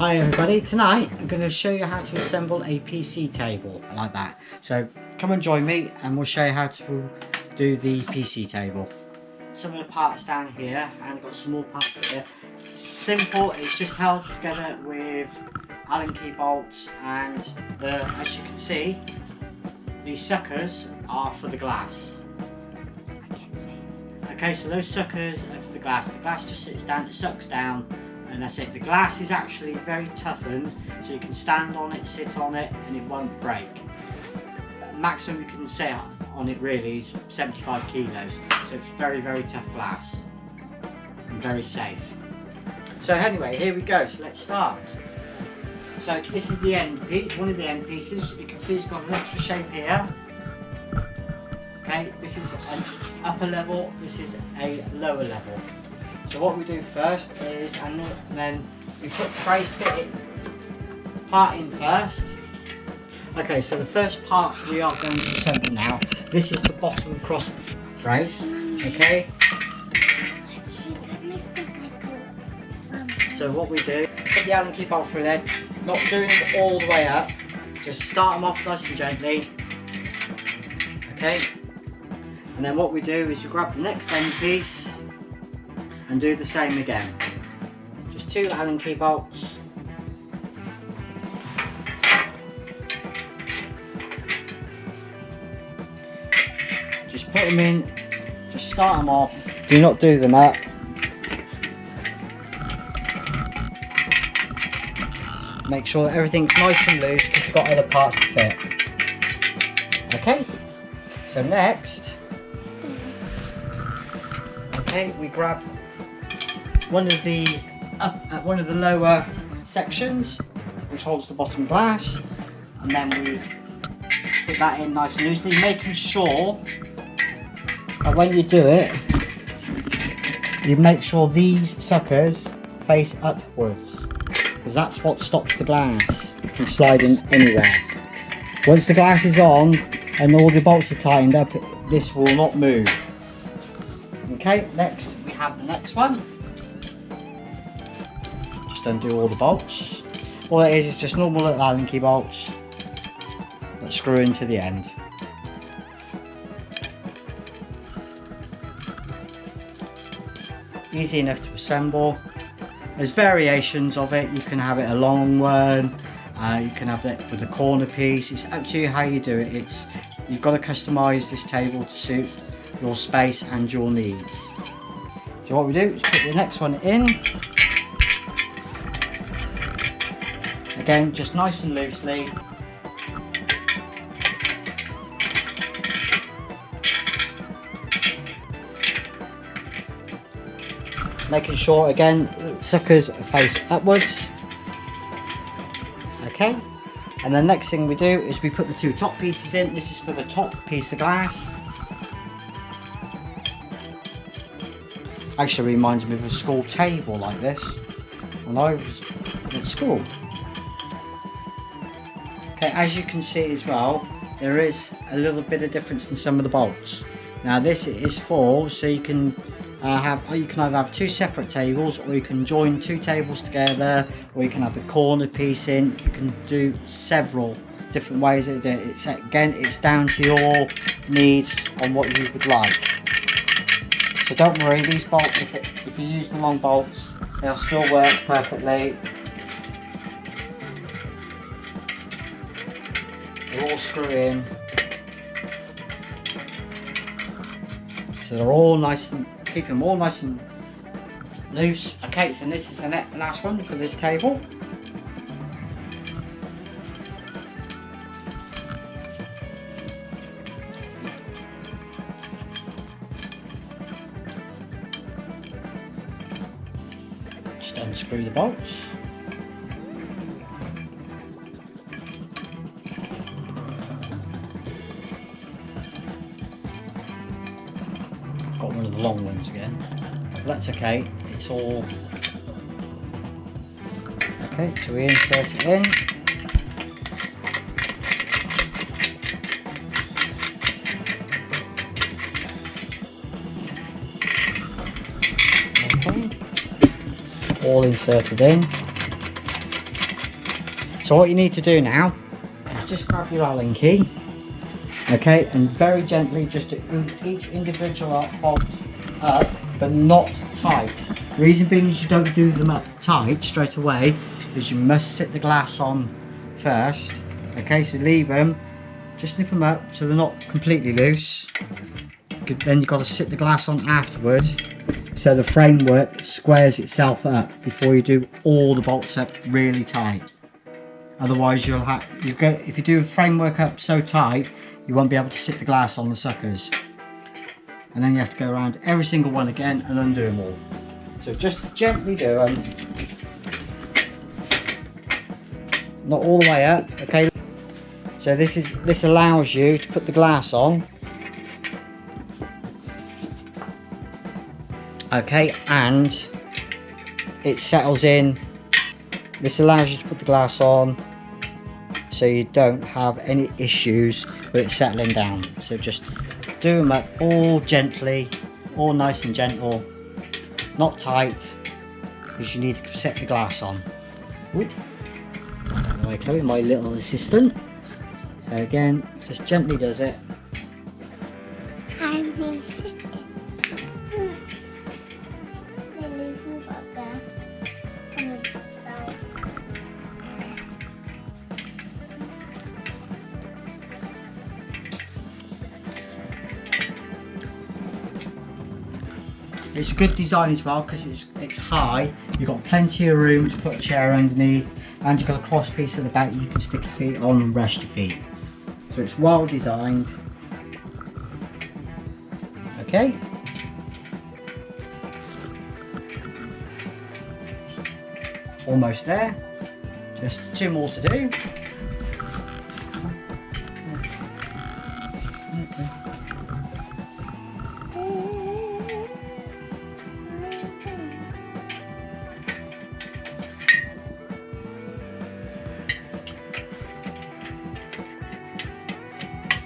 Hi everybody, tonight I'm going to show you how to assemble a PC table like that. So come and join me and we'll show you how to do the PC table. Some of the parts down here and I've got some more parts here. Simple, it's just held together with Allen key bolts and as you can see, these suckers are for the glass. Okay, so those suckers are for the glass. The glass just sits down, it sucks down. And that's it. The glass is actually very toughened, so you can stand on it, sit on it, and it won't break. Maximum you can sit on it really is 75 kilos, so it's very, very tough glass and very safe. So anyway, here we go. So let's start. So this is the end piece, one of the end pieces. You can see it's got an extra shape here. Okay, this is an upper level. This is a lower level. So what we do first is, and then we put the brace part in first. Okay, so the first part we are going to assemble now. This is the bottom cross brace, okay? So what we do, put the Allen key bolt through there, not doing it all the way up, just start them off nice and gently, okay? And then what we do is you grab the next end piece, and do the same again. Just 2 Allen key bolts. Just put them in, just start them off. Do not do them up. Make sure that everything's nice and loose because you've got other parts to fit. Okay, so next, okay, we grab one of the lower sections which holds the bottom glass, and then we put that in nice and loosely, making sure that when you do it you make sure these suckers face upwards, because that's what stops the glass from sliding anywhere. Once the glass is on and all the bolts are tightened up, this will not move. Okay, next we have the next one. Just undo all the bolts. All it is just normal little Allen key bolts that screw into the end. Easy enough to assemble. There's variations of it. You can have it a long one, you can have it with a corner piece. It's up to you how you do it. You've got to customise this table to suit your space and your needs. So what we do is put the next one in. Again, just nice and loosely. Making sure again the suckers face upwards. Okay. And the next thing we do is we put the 2 top pieces in. This is for the top piece of glass. Actually reminds me of a school table like this when I was at school. Okay, as you can see as well, there is a little bit of difference in some of the bolts. Now this is for, so you can you can either have 2 separate tables, or you can join 2 tables together, or you can have a corner piece in. You can do several different ways of it. It's again, it's down to your needs on what you would like. So don't worry, these bolts, if you use the long bolts, they'll still work perfectly. They'll all screw in. So they're all nice and, keep them all nice and loose. Okay, so this is the last one for this table. Just unscrew the bolts. Got one of the long ones again. But that's okay, it's all okay. So we insert it in. Okay, all inserted in. So what you need to do now is just grab your Allen key, okay, and very gently just do each individual bolt up, but not tight. The reason being is you don't do them up tight straight away is you must sit the glass on first. Okay, so leave them, just nip them up so they're not completely loose. Then you've got to sit the glass on afterwards so the framework squares itself up before you do all the bolts up really tight. Otherwise if you do the framework up so tight, you won't be able to sit the glass on the suckers. And then you have to go around every single one again and undo them all. So just gently do them. Not all the way up, okay? So this allows you to put the glass on. Okay, and it settles in. This allows you to put the glass on so you don't have any issues with it settling down. So just do them up all gently, all nice and gentle, not tight, because you need to set the glass on. Oop. Out of the way, Chloe, my little assistant. So again, just gently does it. I'm the assistant. It's a good design as well because it's high. You've got plenty of room to put a chair underneath, and you've got a cross piece at the back you can stick your feet on and rest your feet. So it's well designed. Okay. Almost there. Just 2 more to do.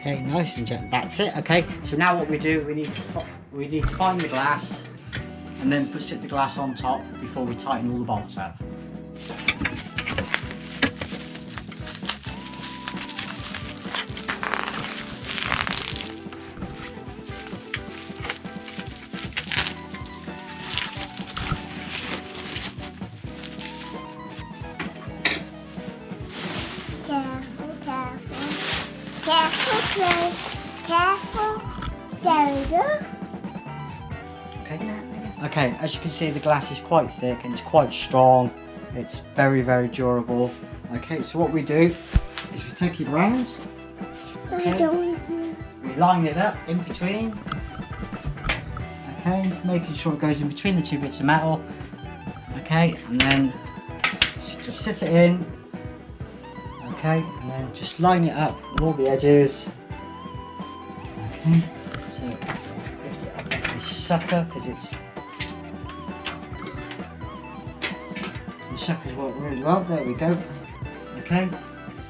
Okay, nice and gentle. That's it. Okay, so now what we do, we need to find the glass and then sit the glass on top before we tighten all the bolts up. Careful, please. Careful. There we go. Okay, as you can see, the glass is quite thick and it's quite strong. It's very, very durable. Okay, so what we do is we take it round. Okay. We line it up in between. Okay, making sure it goes in between the 2 bits of metal. Okay, and then just sit it in. Okay, and then just line it up with all the edges. Okay, so lift it up with this sucker because the suckers work really well. There we go. Okay,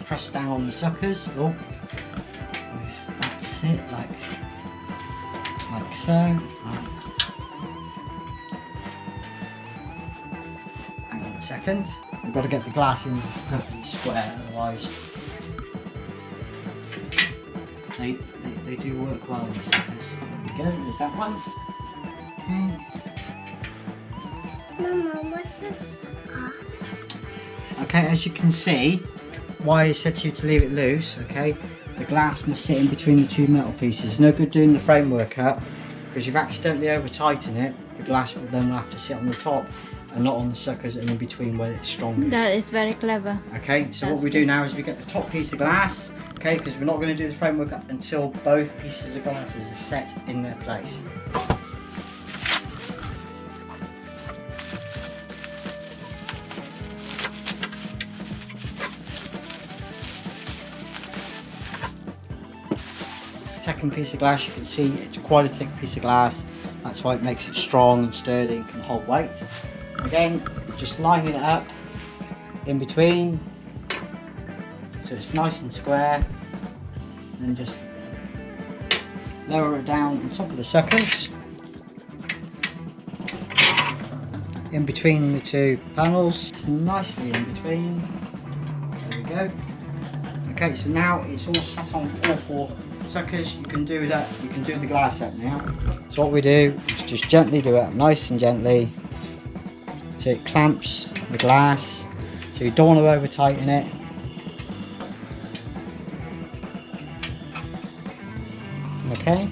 press down on the suckers. Oh, that's it, like so. Hang on a second. We've got to get the glass in perfectly square, otherwise they do work well. These suckers. There we go. There's that one. Okay. Mama, what's this? Okay, as you can see, why I said to you to leave it loose. Okay, the glass must sit in between the 2 metal pieces. It's no good doing the framework up because you've accidentally over tightened it. The glass will then have to sit on the top and not on the suckers and in between where it's strongest. That is very clever. Okay, so what we do now is we get the top piece of glass, okay, because we're not going to do the framework up until both pieces of glasses are set in their place. Second piece of glass, you can see it's quite a thick piece of glass. That's why it makes it strong and sturdy and can hold weight. Again, just lining it up in between so it's nice and square, and just lower it down on top of the suckers in between the 2 panels. It's nicely in between. There we go. Okay, so now it's all sat on all 4 suckers. You can do that. You can do the glass up now. So what we do is just gently do it, nice and gently, so it clamps the glass. So you don't want to over tighten it. Okay.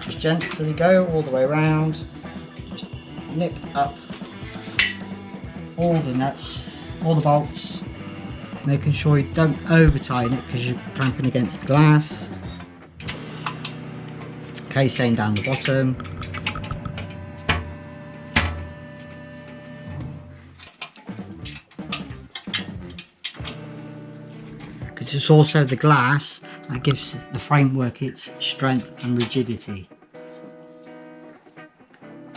Just gently go all the way around. Just nip up all the nuts, all the bolts, making sure you don't over tighten it because you're clamping against the glass. Okay, same down the bottom. Because it's also the glass that gives the framework its strength and rigidity.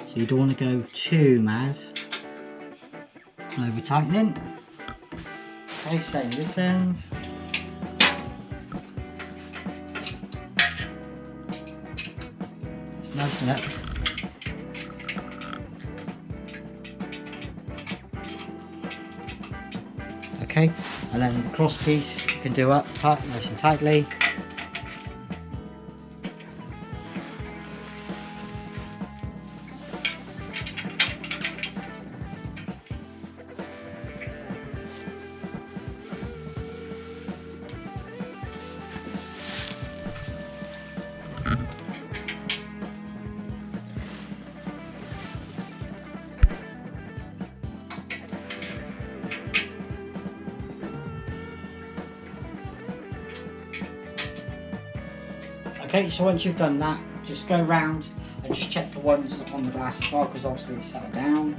So you don't want to go too mad over tightening. Okay, same this end. It's nice and up. Okay, and then the cross piece you can do up tight, nice and tightly. Okay, so once you've done that, just go around and just check the ones on the glass as well, because obviously it's settled down.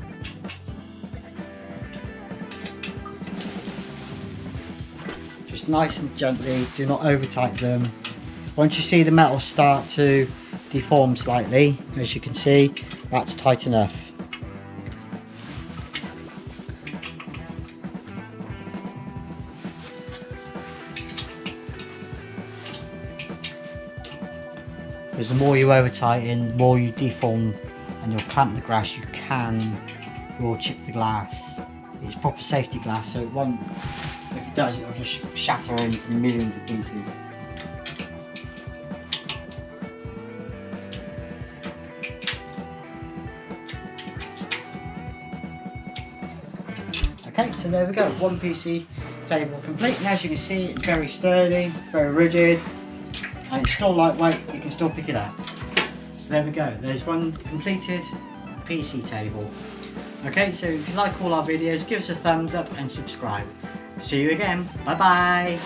Just nice and gently, do not over tighten them. Once you see the metal start to deform slightly, as you can see, that's tight enough. Because the more you over tighten, the more you deform and you'll clamp the glass, you will chip the glass. It's proper safety glass, so it won't, if it does, it'll just shatter into millions of pieces. Okay, so there we go, one PC table complete, and as you can see, it's very sturdy, very rigid, and it's still lightweight, you can still pick it up. So there we go, there's one completed PC table. Okay, so if you like all our videos, give us a thumbs up and subscribe. See you again, bye bye!